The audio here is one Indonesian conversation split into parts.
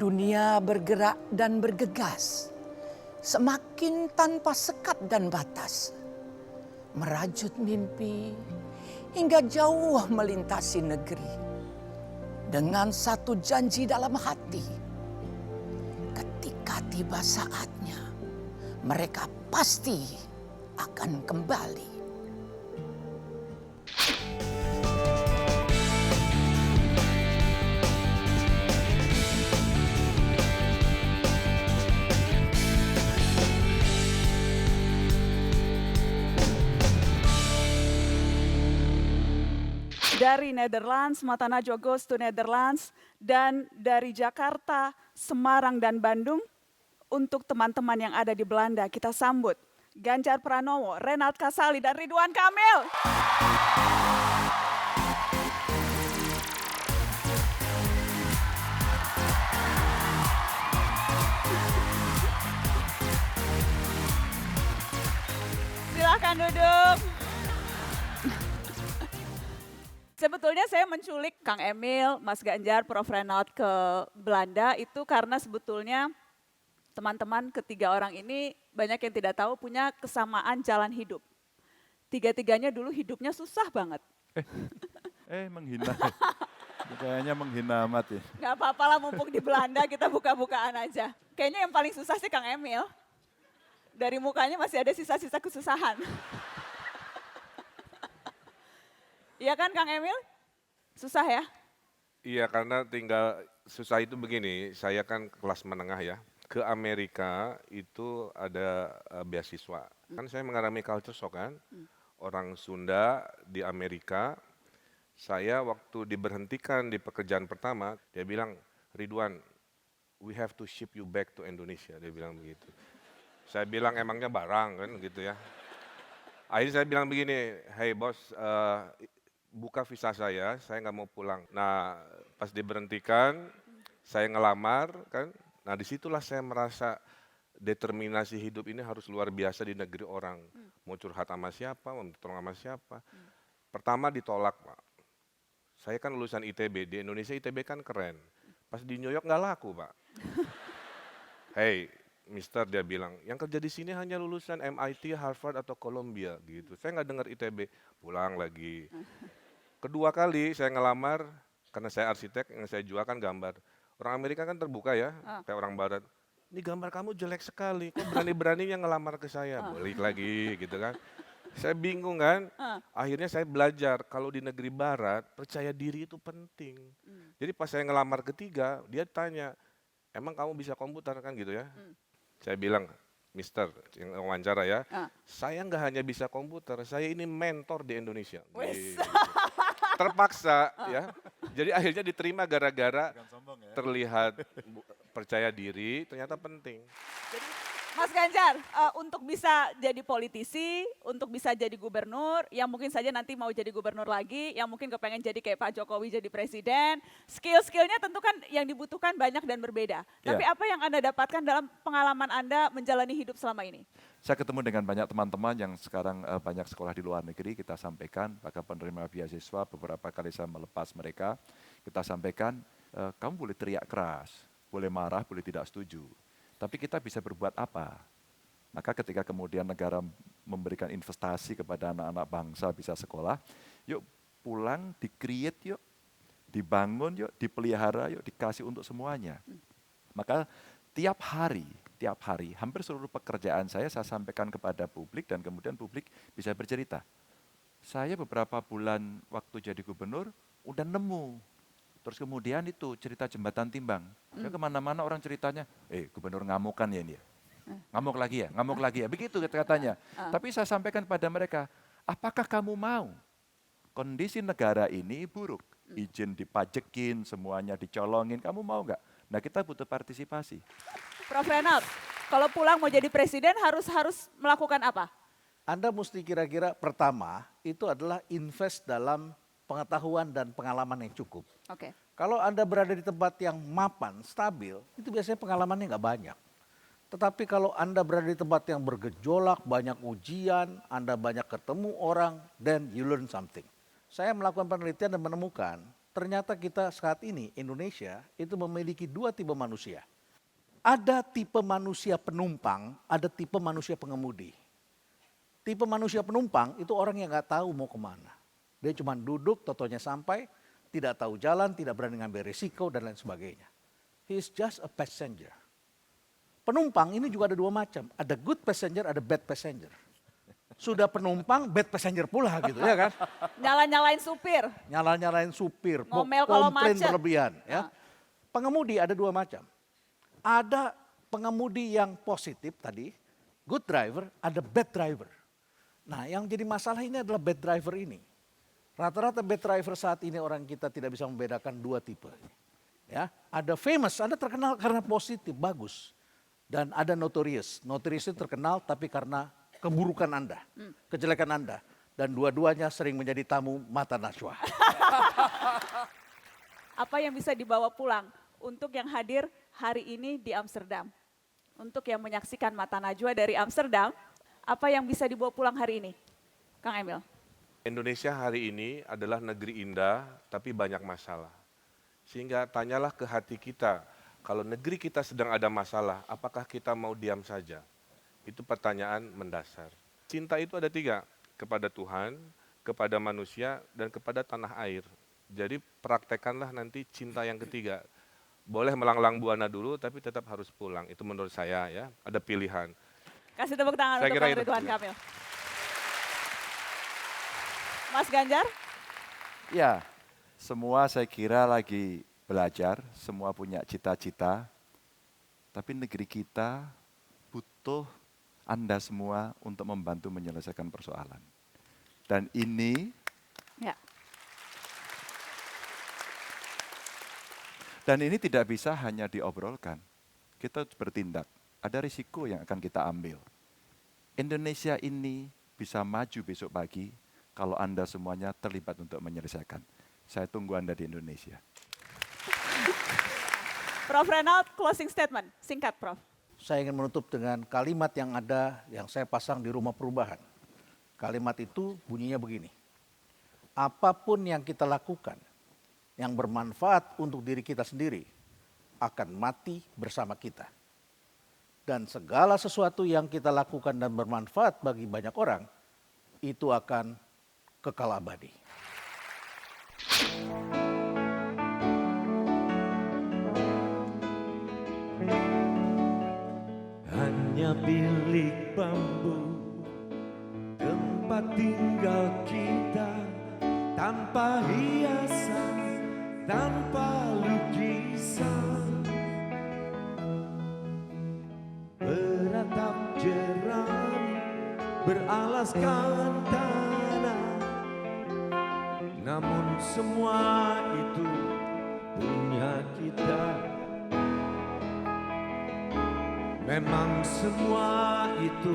Dunia bergerak dan bergegas, semakin tanpa sekat dan batas. Merajut mimpi hingga jauh melintasi negeri. Dengan satu janji dalam hati, ketika tiba saatnya, mereka pasti akan kembali. Dari Netherlands, Mata Najwa goes to Netherlands, dan dari Jakarta, Semarang, dan Bandung, untuk teman-teman yang ada di Belanda, kita sambut Ganjar Pranowo, Renald Kasali, dan Ridwan Kamil. Silakan duduk. Sebetulnya saya menculik Kang Emil, Mas Ganjar, Prof. Renald ke Belanda itu karena sebetulnya teman-teman ketiga orang ini banyak yang tidak tahu punya kesamaan jalan hidup. Tiga-tiganya dulu hidupnya susah banget. Menghina. Kayaknya menghina amat ya. Gak apa-apa lah mumpung di Belanda kita buka-bukaan aja. Kayaknya yang paling susah sih Kang Emil. Dari mukanya masih ada sisa-sisa kesusahan. Iya kan Kang Emil? Susah ya? Iya, karena tinggal susah itu begini, saya kan kelas menengah ya, ke Amerika itu ada beasiswa. Kan saya mengalami culture shock kan, orang Sunda di Amerika, saya waktu diberhentikan di pekerjaan pertama, dia bilang, Ridwan, we have to ship you back to Indonesia, dia bilang begitu. Saya bilang emangnya barang kan gitu ya. Akhirnya saya bilang begini, hey bos, buka visa saya nggak mau pulang. Nah pas diberhentikan, saya ngelamar kan. Nah disitulah saya merasa determinasi hidup ini harus luar biasa di negeri orang. Mau curhat sama siapa, mau tolong sama siapa. Pertama ditolak Pak. Saya kan lulusan ITB, di Indonesia ITB kan keren. Pas di New York nggak laku Pak. Hey Mister, dia bilang, yang kerja di sini hanya lulusan MIT, Harvard, atau Columbia gitu. Saya nggak dengar ITB, pulang lagi. Kedua kali saya ngelamar, karena saya arsitek, yang saya jual kan gambar. Orang Amerika kan terbuka ya, kayak orang Barat. Ini gambar kamu jelek sekali, kok berani-beraninya ngelamar ke saya? Balik lagi gitu kan. Saya bingung kan, akhirnya saya belajar kalau di negeri Barat, percaya diri itu penting. Jadi pas saya ngelamar ketiga, dia tanya, emang kamu bisa komputer kan gitu ya? Saya bilang, Mister, yang wawancara ya, saya nggak hanya bisa komputer, saya ini mentor di Indonesia. Gitu. Terpaksa ya, jadi akhirnya diterima gara-gara terlihat percaya diri, ternyata penting. Jadi Mas Ganjar, untuk bisa jadi politisi, untuk bisa jadi gubernur, yang mungkin saja nanti mau jadi gubernur lagi, yang mungkin kepengen jadi kayak Pak Jokowi jadi presiden, skill-skillnya tentu kan yang dibutuhkan banyak dan berbeda. Tapi apa yang Anda dapatkan dalam pengalaman Anda menjalani hidup selama ini? Saya ketemu dengan banyak teman-teman yang sekarang banyak sekolah di luar negeri, kita sampaikan, bahkan penerima beasiswa, beberapa kali saya melepas mereka, kita sampaikan, kamu boleh teriak keras, boleh marah, boleh tidak setuju. Tapi kita bisa berbuat apa? Maka ketika kemudian negara memberikan investasi kepada anak-anak bangsa bisa sekolah, yuk pulang, di-create yuk, dibangun yuk, dipelihara yuk, dikasih untuk semuanya. Maka tiap hari, hampir seluruh pekerjaan saya sampaikan kepada publik dan kemudian publik bisa bercerita. Saya beberapa bulan waktu jadi gubernur, udah nemu. Terus kemudian itu cerita jembatan timbang. Saya kemana-mana orang ceritanya, gubernur ngamuk kan ya ini ya. Ngamuk lagi ya, begitu katanya. Tapi saya sampaikan pada mereka, apakah kamu mau kondisi negara ini buruk? Izin dipajekin, semuanya dicolongin, kamu mau nggak? Nah kita butuh partisipasi. Prof. Renald, kalau pulang mau jadi presiden harus melakukan apa? Anda mesti kira-kira pertama itu adalah invest dalam pengetahuan dan pengalaman yang cukup. Oke. Kalau Anda berada di tempat yang mapan, stabil, itu biasanya pengalamannya nggak banyak. Tetapi kalau Anda berada di tempat yang bergejolak, banyak ujian, Anda banyak ketemu orang, then you learn something. Saya melakukan penelitian dan menemukan ternyata kita saat ini Indonesia itu memiliki dua tipe manusia. Ada tipe manusia penumpang, ada tipe manusia pengemudi. Tipe manusia penumpang itu orang yang nggak tahu mau kemana. Dia cuma duduk, totonya sampai, tidak tahu jalan, tidak berani ngambil risiko dan lain sebagainya. He is just a passenger. Penumpang ini juga ada dua macam, ada good passenger, ada bad passenger. Sudah penumpang, bad passenger pula gitu ya kan. Nyala-nyalain supir. Nyala-nyalain supir, Ngomel kalau komplain macet. berlebihan. Ya. Pengemudi ada dua macam. Ada pengemudi yang positif tadi, good driver, ada bad driver. Nah yang jadi masalah ini adalah bad driver ini. Rata-rata bad driver saat ini orang kita tidak bisa membedakan dua tipe. Ya, ada famous, ada terkenal karena positif, bagus. Dan ada notorious. Notorious itu terkenal tapi karena keburukan Anda, kejelekan Anda. Dan dua-duanya sering menjadi tamu mata Najwa. Apa yang bisa dibawa pulang untuk yang hadir hari ini di Amsterdam? Untuk yang menyaksikan mata Najwa dari Amsterdam, apa yang bisa dibawa pulang hari ini? Kang Emil. Indonesia hari ini adalah negeri indah, tapi banyak masalah. Sehingga tanyalah ke hati kita, kalau negeri kita sedang ada masalah, apakah kita mau diam saja? Itu pertanyaan mendasar. Cinta itu ada tiga, kepada Tuhan, kepada manusia, dan kepada tanah air. Jadi praktekanlah nanti cinta yang ketiga. Boleh melanglang buana dulu, tapi tetap harus pulang. Itu menurut saya ya, ada pilihan. Kasih tepuk tangan Saya untuk kira Kang itu. Ridwan Kamil. Mas Ganjar, Ya, semua saya kira lagi belajar, semua punya cita-cita, tapi negeri kita butuh Anda semua untuk membantu menyelesaikan persoalan. Dan ini ya, tidak bisa hanya diobrolkan. Kita harus bertindak. Ada risiko yang akan kita ambil. Indonesia ini bisa maju besok pagi kalau Anda semuanya terlibat untuk menyelesaikan. Saya tunggu Anda di Indonesia. Prof. Renaud, closing statement, singkat Prof. Saya ingin menutup dengan kalimat yang ada, yang saya pasang di rumah perubahan. Kalimat itu bunyinya begini. Apapun yang kita lakukan, yang bermanfaat untuk diri kita sendiri, akan mati bersama kita. Dan segala sesuatu yang kita lakukan dan bermanfaat bagi banyak orang, itu akan kekal abadi. Hanya bilik bambu, tempat tinggal kita, tanpa hiasan, tanpa lukisan. Beratap jerami, beralaskan tanah, namun semua itu punya kita. Memang semua itu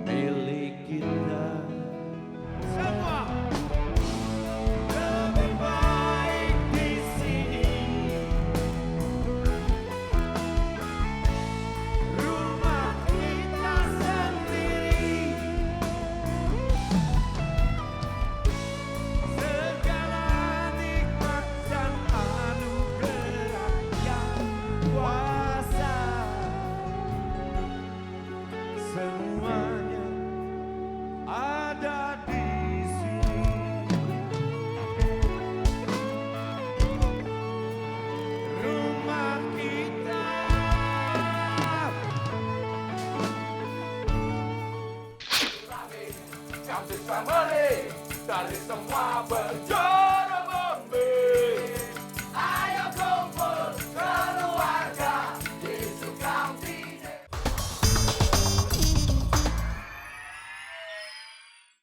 milik kita. Semua lebih baik di sini. Rumah kita sendiri. Segala nikmat dan anugerah yang kuasa. Semuanya ada di sini. Rumah kita. Kami family dari semua